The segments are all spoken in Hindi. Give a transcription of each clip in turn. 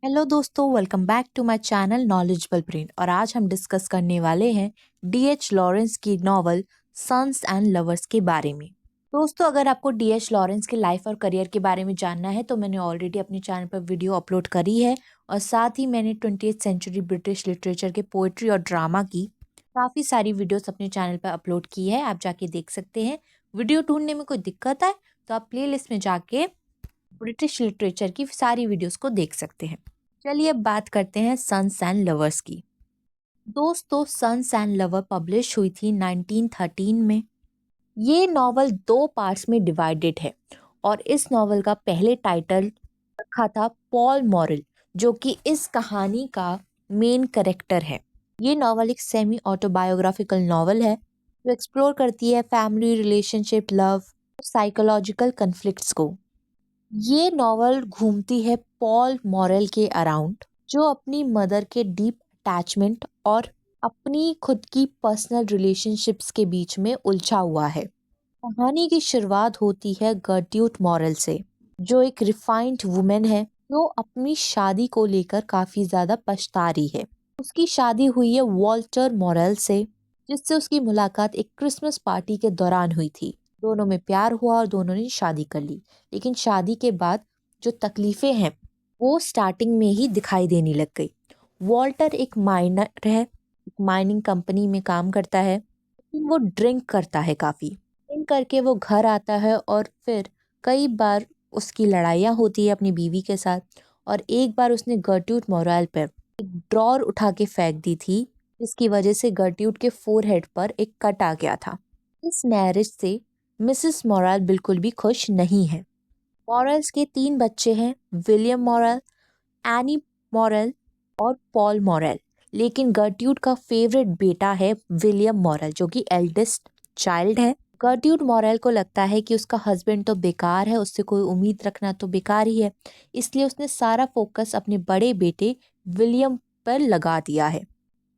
हेलो दोस्तों, welcome back to my channel knowledgeable brain. और आज हम डिस्कस करने वाले हैं डीएच लॉरेंस की नॉवल सन्स एंड लवर्स के बारे में। दोस्तों, अगर आपको डीएच लॉरेंस की लाइफ और करियर के बारे में जानना है तो मैंने ऑलरेडी अपने चैनल पर वीडियो अपलोड करी है। और साथ ही मैंने 20th सेंचुरी ब्रिटिश लिटरेचर के पोएट्री और ड्रामा की काफ़ी सारी वीडियोस अपने चैनल पर अपलोड की है, आप जाके देख सकते हैं। वीडियो ढूंढने में कोई दिक्कत है तो आप प्ले लिस्ट में जाके ब्रिटिश लिटरेचर की सारी वीडियोस को देख सकते हैं। चलिए अब बात करते हैं सन्स एंड लवर्स की। दोस्तों, सन्स एंड लवर पब्लिश हुई थी 1913 में। ये नॉवल 2 पार्ट्स में डिवाइडेड है और इस नॉवल का पहले टाइटल रखा था पॉल मॉरल, जो कि इस कहानी का मेन कैरेक्टर है। ये नॉवल एक सेमी ऑटोबायोग्राफिकल नॉवल है जो एक्सप्लोर करती है family relationship, love, psychological conflicts को। ये नॉवल घूमती है पॉल मॉरल के अराउंड, जो अपनी मदर के डीप अटैचमेंट और अपनी खुद की पर्सनल रिलेशनशिप्स के बीच में उलझा हुआ है। कहानी की शुरुआत होती है गर्ट्यूट मॉरल से, जो एक रिफाइंड वुमेन है जो अपनी शादी को लेकर काफी ज्यादा पछता रही है। उसकी शादी हुई है वॉल्टर मॉरल से, जिससे उसकी मुलाकात एक क्रिसमस पार्टी के दौरान हुई थी। दोनों में प्यार हुआ और दोनों ने शादी कर ली। लेकिन शादी के बाद जो तकलीफें हैं वो स्टार्टिंग में ही दिखाई देने लग गई। वॉल्टर एक माइनर है, एक माइनिंग कंपनी में काम करता है, लेकिन वो ड्रिंक करता है काफ़ी। ड्रिंक करके वो घर आता है और फिर कई बार उसकी लड़ाइयाँ होती है अपनी बीवी के साथ। और एक बार उसने गर्ट्यूट मोराल पर एक ड्रॉर उठा के फेंक दी थी, जिसकी वजह से गर्ट्यूट के फोरहेड पर एक कट आ गया था। इस मैरिज से मिसेस मोराल बिल्कुल भी खुश नहीं है। मॉरल्स के 3 बच्चे हैं, विलियम मॉरल, एनी मॉरल और पॉल मॉरल। लेकिन गर्ट्यूड का फेवरेट बेटा है विलियम मॉरल, जो कि एल्डेस्ट चाइल्ड है। गर्ट्यूड मॉरल को लगता है कि उसका हस्बैंड तो बेकार है, उससे कोई उम्मीद रखना तो बेकार ही है। इसलिए उसने सारा फोकस अपने बड़े बेटे विलियम पर लगा दिया है।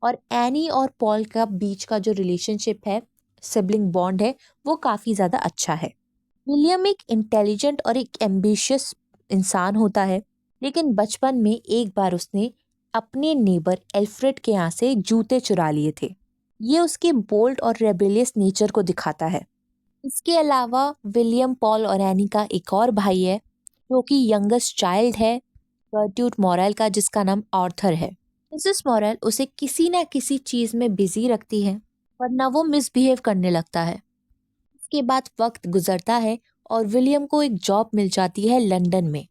और एनी और पॉल का बीच का जो रिलेशनशिप है, सिबलिंग बॉन्ड है, वो काफ़ी ज़्यादा अच्छा है। विलियम एक इंटेलिजेंट और एक एम्बिशियस इंसान होता है, लेकिन बचपन में एक बार उसने अपने नेबर एल्फ्रेड के यहाँ से जूते चुरा लिए थे। ये उसके बोल्ड और रेबेलियस नेचर को दिखाता है। इसके अलावा विलियम, पॉल और एनी का एक और भाई है, जो कि यंगेस्ट चाइल्ड है गर्ट्यूट मॉरल का, जिसका नाम आर्थर है। मिसेस मॉरल उसे किसी ना किसी चीज़ में बिजी रखती है, वरना वो मिसबिहेव करने लगता है। इसके बाद वक्त गुजरता है और विलियम को एक जॉब मिल जाती है लंदन में।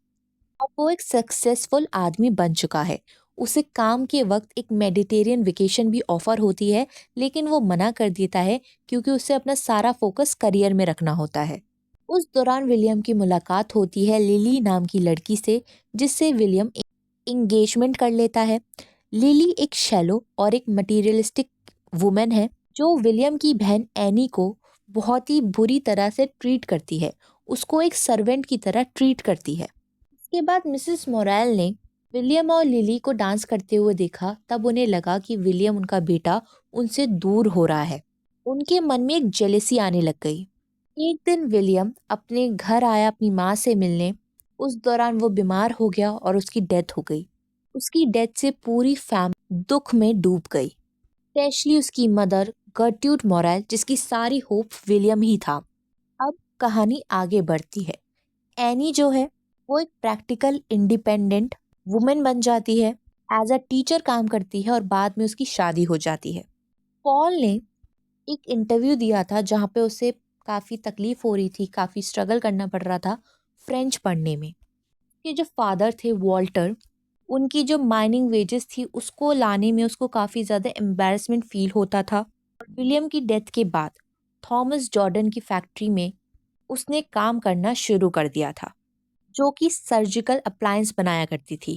अब वो एक सक्सेसफुल आदमी बन चुका है। उसे काम के वक्त एक मेडिटेरियन वेकेशन भी ऑफर होती है, लेकिन वो मना कर देता है क्योंकि उसे अपना सारा फोकस करियर में रखना होता है। उस दौरान विलियम की मुलाकात होती है लिली नाम की लड़की से, जिससे विलियम एंगेजमेंट कर लेता है। लिली एक शैलो और एक मटीरियलिस्टिक वुमेन है, जो विलियम की बहन एनी को बहुत ही बुरी तरह से ट्रीट करती है, उसको एक सर्वेंट की तरह ट्रीट करती है। इसके बाद मिसेस मोरेल ने विलियम और लिली को डांस करते हुए देखा, तब उन्हें लगा कि विलियम, उनका बेटा, उनसे दूर हो रहा है। उनके मन में एक जेलेसी आने लग गई। एक दिन विलियम अपने घर आया अपनी माँ से मिलने। उस दौरान वो बीमार हो गया और उसकी डेथ हो गई। उसकी डेथ से पूरी फैमिली दुख में डूब गई, स्पेशली उसकी मदर गर्ट्यूड मोरेल, जिसकी सारी होप विलियम ही था। अब कहानी आगे बढ़ती है। एनी जो है वो एक प्रैक्टिकल इंडिपेंडेंट वुमेन बन जाती है, एज अ टीचर काम करती है और बाद में उसकी शादी हो जाती है। पॉल ने एक इंटरव्यू दिया था जहाँ पे उसे काफ़ी तकलीफ हो रही थी, काफ़ी स्ट्रगल करना पड़ रहा था फ्रेंच पढ़ने में। के जो फादर थे वॉल्टर, उनकी जो माइनिंग वेजेस थी उसको लाने में उसको काफ़ी ज़्यादा एम्बैरेसमेंट फील होता था। और विलियम की डेथ के बाद थॉमस जॉर्डन की फैक्ट्री में उसने काम करना शुरू कर दिया था, जो कि सर्जिकल अप्लायंस बनाया करती थी।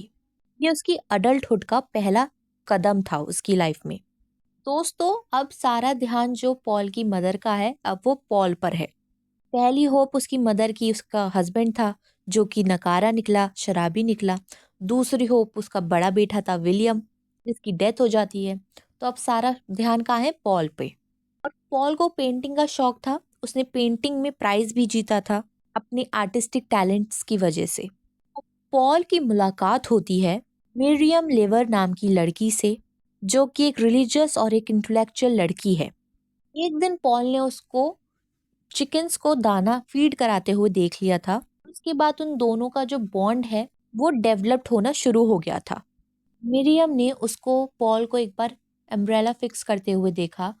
ये उसकी अडल्टहुड का पहला कदम था उसकी लाइफ में। दोस्तों, अब सारा ध्यान जो पॉल की मदर का है, अब वो पॉल पर है। पहली होप उसकी मदर की उसका हस्बैंड था, जो कि नकारा निकला, शराबी निकला। दूसरी होप उसका बड़ा बेटा था विलियम, जिसकी डेथ हो जाती है। तो अब सारा ध्यान कहाँ है? पॉल पे। और पॉल को पेंटिंग का शौक था, उसने पेंटिंग में प्राइज भी जीता था अपने आर्टिस्टिक टैलेंट्स की वजह से। पॉल की मुलाकात होती है मिरियम लेवर नाम की लड़की से, जो कि एक रिलीजियस और एक इंटेलेक्चुअल लड़की है। एक दिन पॉल ने उसको चिकन्स को दाना फीड कराते हुए देख लिया था। उसके बाद उन दोनों का जो बॉन्ड है वो डेवलप्ड होना शुरू हो गया था। मिरियम ने उसको पॉल को एक बार अम्ब्रेला फिक्स करते हुए देखा।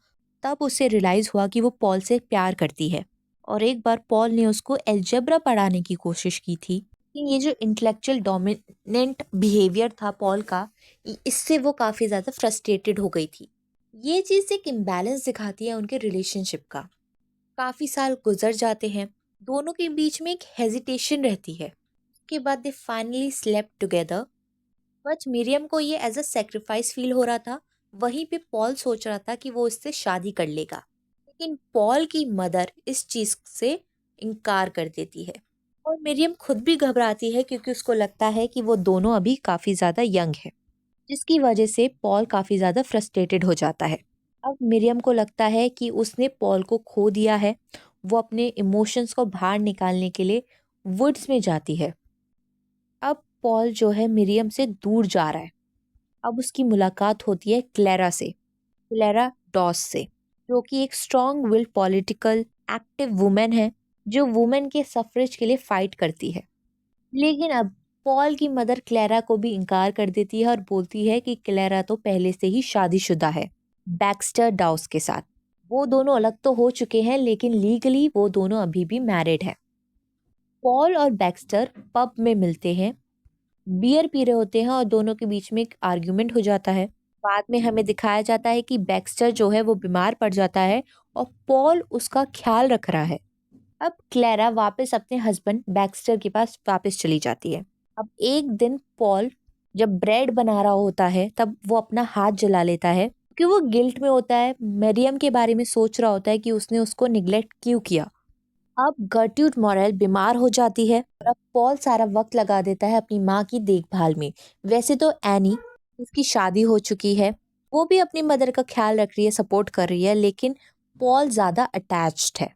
तब उसे रियलाइज हुआ कि वो पॉल से प्यार करती है। और एक बार पॉल ने उसको अलजेब्रा पढ़ाने की कोशिश की थी कि ये जो इंटेलेक्चुअल डोमिनेंट बिहेवियर था पॉल का, इससे वो काफ़ी ज़्यादा फ्रस्ट्रेटेड हो गई थी। ये चीज़ एक इम्बैलेंस दिखाती है उनके रिलेशनशिप का। काफ़ी साल गुजर जाते हैं, दोनों के बीच में एक हेजिटेशन रहती है। उसके बाद they finally slept together. But Miriam को ये एज अ सेक्रीफाइस फील हो रहा था। वहीं पे पॉल सोच रहा था कि वो इससे शादी कर लेगा, लेकिन पॉल की मदर इस चीज से इनकार कर देती है। और मिरियम खुद भी घबराती है क्योंकि उसको लगता है कि वो दोनों अभी काफी ज्यादा यंग है, जिसकी वजह से पॉल काफी ज्यादा फ्रस्ट्रेटेड हो जाता है। अब मिरियम को लगता है कि उसने पॉल को खो दिया है। वो अपने इमोशंस को बाहर निकालने के लिए वुड्स में जाती है। अब पॉल जो है मिरियम से दूर जा रहा है। अब उसकी मुलाकात होती है क्लेरा से, क्लेरा डॉस से, जो कि एक strong will political active women है, जो वुमेन के सफरेज के लिए फाइट करती है। लेकिन अब पॉल की मदर क्लेरा को भी इनकार कर देती है और बोलती है कि क्लेरा तो पहले से ही शादीशुदा है बैक्स्टर डाउस के साथ। वो दोनों अलग तो हो चुके हैं, लेकिन लीगली वो दोनों अभी भी मैरिड हैं। पॉल और बैक्स्टर पब में मिलते हैं, बियर पी रहे होते हैं और दोनों के बीच में एक आर्ग्यूमेंट हो जाता है। बाद में हमें दिखाया जाता है कि बैक्स्टर जो है वो बीमार पड़ जाता है और पॉल उसका ख्याल रख रहा है। अब क्लेरा वापस अपने हस्बैंड बैक्स्टर के पास वापस चली जाती है। अब एक दिन पॉल जब ब्रेड बना रहा होता है तब वो अपना हाथ जला लेता है क्योंकि वो गिल्ट में होता है, मरियम के बारे में सोच रहा होता है कि उसने उसको निग्लेक्ट क्यों किया। अब गर्ट्यूड मॉरेल बीमार हो जाती है और अब पॉल सारा वक्त लगा देता है अपनी माँ की देखभाल में। वैसे तो एनी, उसकी शादी हो चुकी है, वो भी अपनी मदर का ख्याल रख रही है, सपोर्ट कर रही है, लेकिन पॉल ज्यादा अटैच्ड है।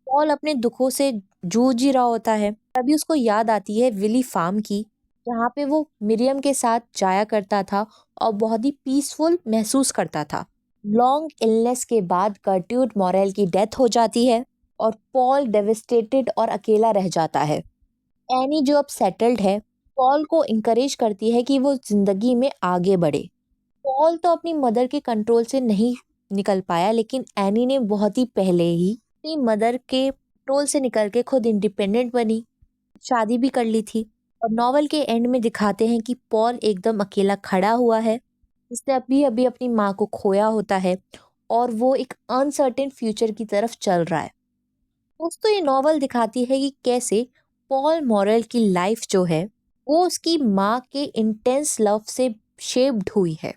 पॉल अपने दुखों से जूझ ही रहा होता है। तभी उसको याद आती है विली फार्म की, जहाँ पे वो मिरियम के साथ जाया करता था और बहुत ही पीसफुल महसूस करता था। लॉन्ग इलनेस के बाद गर्ट्यूड मॉरेल की डेथ हो जाती है और पॉल डेविस्टेटेड और अकेला रह जाता है। एनी जो अब सेटल्ड है, पॉल को इनकरेज करती है कि वो जिंदगी में आगे बढ़े। पॉल तो अपनी मदर के कंट्रोल से नहीं निकल पाया, लेकिन एनी ने बहुत ही पहले ही अपनी मदर के कंट्रोल से निकल के खुद इंडिपेंडेंट बनी, शादी भी कर ली थी। और नॉवल के एंड में दिखाते हैं कि पॉल एकदम अकेला खड़ा हुआ है, जिसने अभी अभी अपनी माँ को खोया होता है और वो एक अनसर्टेन फ्यूचर की तरफ चल रहा है। दोस्तों ये नॉवल दिखाती है कि कैसे पॉल मॉरेल की लाइफ जो है वो उसकी माँ के इंटेंस लव से शेप्ड हुई है।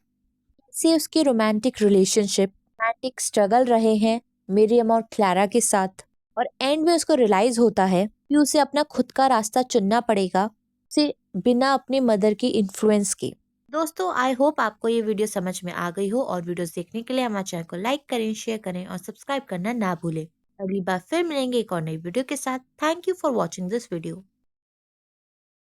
से उसके रोमांटिक रिलेशनशिप, रोमांटिक स्ट्रगल रहे हैं मिरियम और क्लारा के साथ। और एंड में उसको रियलाइज होता है कि उसे अपना खुद का रास्ता चुनना पड़ेगा, उसे बिना अपने मदर के इन्फ्लुएंस के। दोस्तों आई होप आपको ये वीडियो समझ में आ गई हो, और वीडियोस देखने के लिए हमारे चैनल को लाइक करें, शेयर करें और सब्सक्राइब करना ना भूलें। अगली बार फिर मिलेंगे एक और नई वीडियो के साथ। Thank you for watching this video.